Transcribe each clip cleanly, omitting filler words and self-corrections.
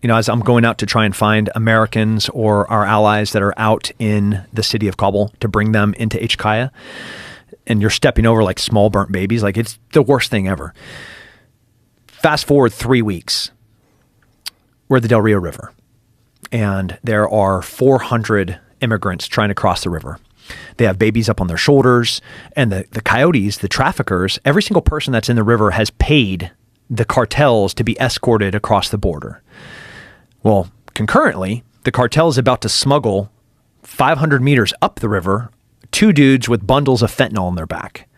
as I'm going out to try and find Americans or our allies that are out in the city of Kabul to bring them into HKIA, and you're stepping over like small burnt babies, like it's the worst thing ever. Fast forward 3 weeks, we're at the Del Rio River, and there are 400 immigrants trying to cross the river. They have babies up on their shoulders, and the coyotes, the traffickers, every single person that's in the river has paid the cartels to be escorted across the border. Well, concurrently, the cartel is about to smuggle 500 meters up the river 2 dudes with bundles of fentanyl on their back.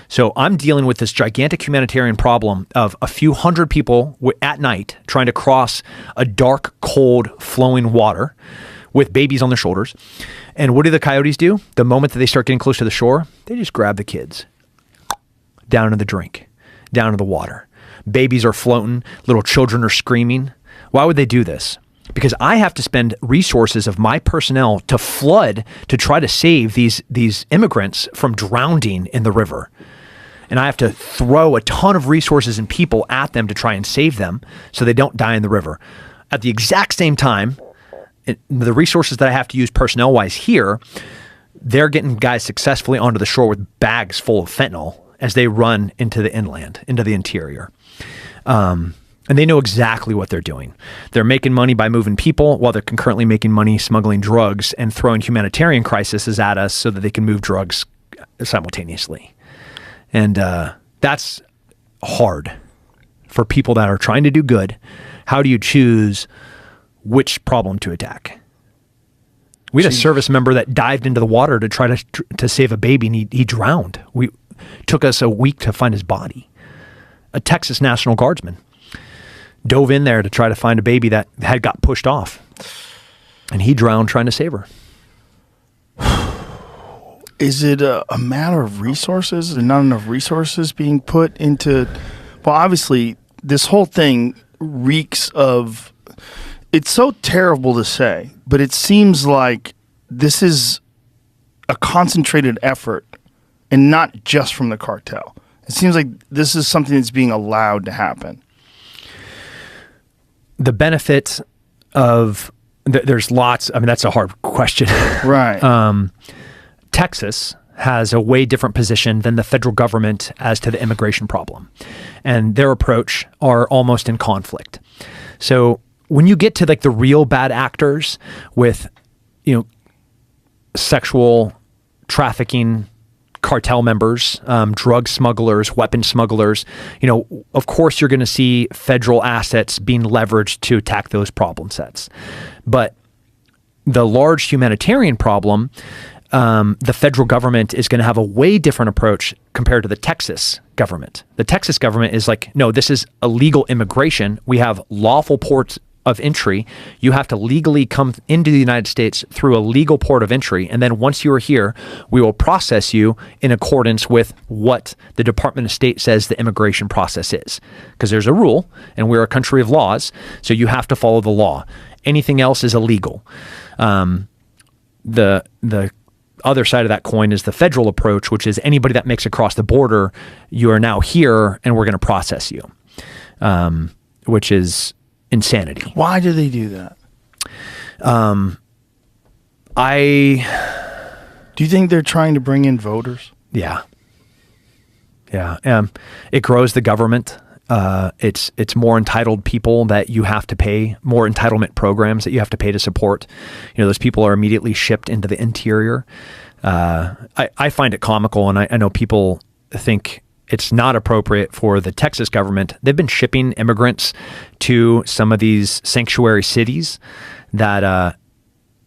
So I'm dealing with this gigantic humanitarian problem of a few hundred people at night trying to cross a dark, cold, flowing water with babies on their shoulders. And what do the coyotes do? The moment that they start getting close to the shore, they just grab the kids down into the drink, down into the water. Babies are floating, little children are screaming. Why would they do this? Because I have to spend resources of my personnel to flood to try to save these immigrants from drowning in the river. And I have to throw a ton of resources and people at them to try and save them so they don't die in the river. At the exact same time, the resources that I have to use personnel-wise here, they're getting guys successfully onto the shore with bags full of fentanyl as they run into the inland, into the interior. And they know exactly what they're doing. They're making money by moving people while they're concurrently making money smuggling drugs and throwing humanitarian crises at us so that they can move drugs simultaneously. And that's hard for people that are trying to do good. How do you choose which problem to attack? We had a service member that dived into the water to try to save a baby, and he drowned. Took us a week to find his body. A Texas National Guardsman dove in there to try to find a baby that had got pushed off, and he drowned trying to save her. Is it a matter of resources and not enough resources being put into? Well, obviously, this whole thing reeks of. It's so terrible to say, but it seems like this is a concentrated effort and not just from the cartel. It seems like this is something that's being allowed to happen. The benefit of, there's lots, I mean, that's a hard question. Right. Texas has a way different position than the federal government as to the immigration problem. And their approach are almost in conflict. So when you get to like the real bad actors with, sexual trafficking cartel members, drug smugglers, weapon smugglers, of course you're going to see federal assets being leveraged to attack those problem sets. But the large humanitarian problem, the federal government is going to have a way different approach compared to the Texas government. The Texas government is like, no, this is illegal immigration. We have lawful ports of entry. You have to legally come into the United States through a legal port of entry. And then once you are here, we will process you in accordance with what the Department of State says the immigration process is. Because there's a rule, and we're a country of laws, so you have to follow the law. Anything else is illegal. The other side of that coin is the federal approach, which is anybody that makes it across the border, you are now here and we're going to process you, which is insanity. Why do they do that? Do you think they're trying to bring in voters? Yeah. It grows the government. It's more entitled people that you have to pay, more entitlement programs that you have to pay to support. Those people are immediately shipped into the interior. I find it comical, and I know people think it's not appropriate for the Texas government. They've been shipping immigrants to some of these sanctuary cities that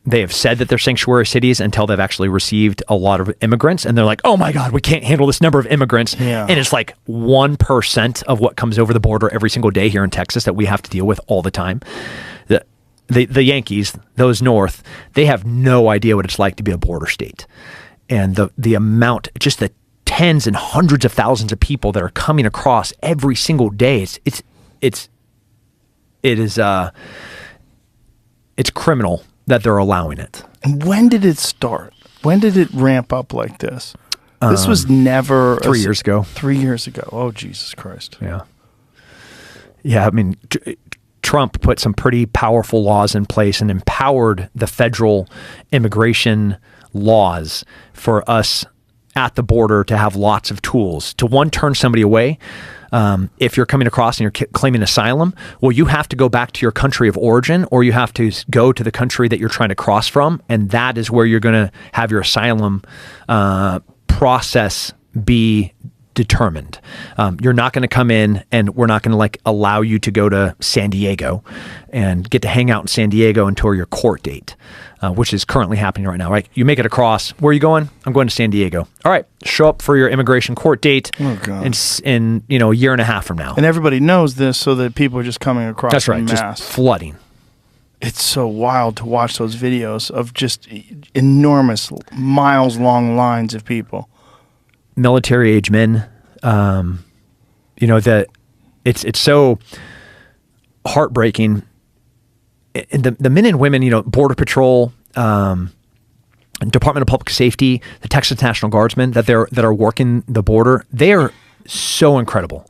they have said that they're sanctuary cities until they've actually received a lot of immigrants. And they're like, oh my God, we can't handle this number of immigrants. Yeah. And it's like 1% of what comes over the border every single day here in Texas that we have to deal with all the time. The Yankees, those north, they have no idea what it's like to be a border state. And the amount, just the tens and hundreds of thousands of people that are coming across every single day, it's criminal that they're allowing it. And when did it start? When did it ramp up like this? This was never 3 years ago. 3 years ago. Oh, Jesus Christ. Yeah. I mean, Trump put some pretty powerful laws in place and empowered the federal immigration laws for us at the border to have lots of tools to, one, turn somebody away. If you're coming across and you're claiming asylum, well, you have to go back to your country of origin, or you have to go to the country that you're trying to cross from, and that is where you're going to have your asylum process be determined. You're not going to come in, and we're not going to like allow you to go to San Diego and get to hang out in San Diego until your court date, which is currently happening right now, right? You make it across. Where are you going? I'm going to San Diego. All right, show up for your immigration court date in a year and a half from now. And everybody knows this, so that people are just coming across. That's right, en just masse. flooding. It's so wild to watch those videos of just enormous, miles-long lines of people. Military age men, that it's so heartbreaking. And the men and women, Border Patrol, Department of Public Safety, the Texas National Guardsmen that are working the border, they are so incredible,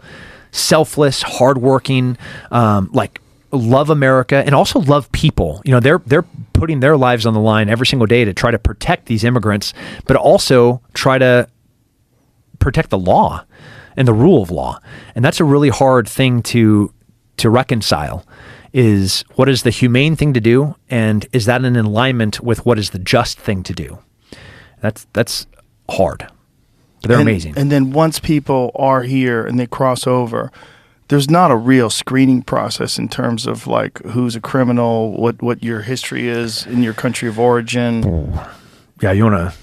selfless, hardworking, love America and also love people. They're putting their lives on the line every single day to try to protect these immigrants, but also try to protect the law and the rule of law. And that's a really hard thing to reconcile, is what is the humane thing to do, and is that in alignment with what is the just thing to do? That's hard. But they're amazing. And then once people are here and they cross over, there's not a real screening process in terms of like who's a criminal, what your history is in your country of origin. Yeah, you want to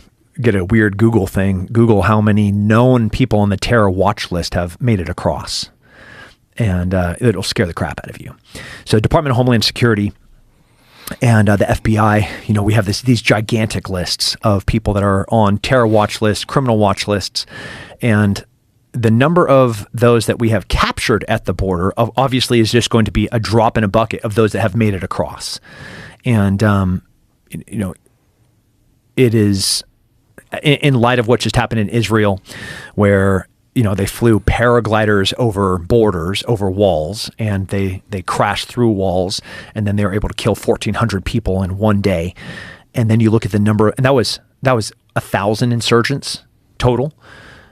get a weird Google thing. Google how many known people on the terror watch list have made it across, and it'll scare the crap out of you. So Department of Homeland Security and the FBI, we have these gigantic lists of people that are on terror watch lists, criminal watch lists, and the number of those that we have captured at the border obviously is just going to be a drop in a bucket of those that have made it across. And, it is in light of what just happened in Israel, where, they flew paragliders over borders, over walls, and they crashed through walls, and then they were able to kill 1,400 people in one day. And then you look at the number, and that was 1,000 insurgents total.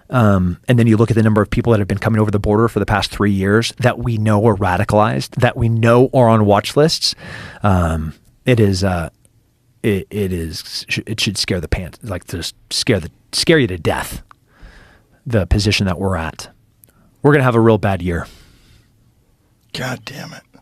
And then you look at the number of people that have been coming over the border for the past 3 years that we know are radicalized, that we know are on watch lists. It should scare the pants, like just scare you to death, the position that we're at. We're going to have a real bad year. God damn it.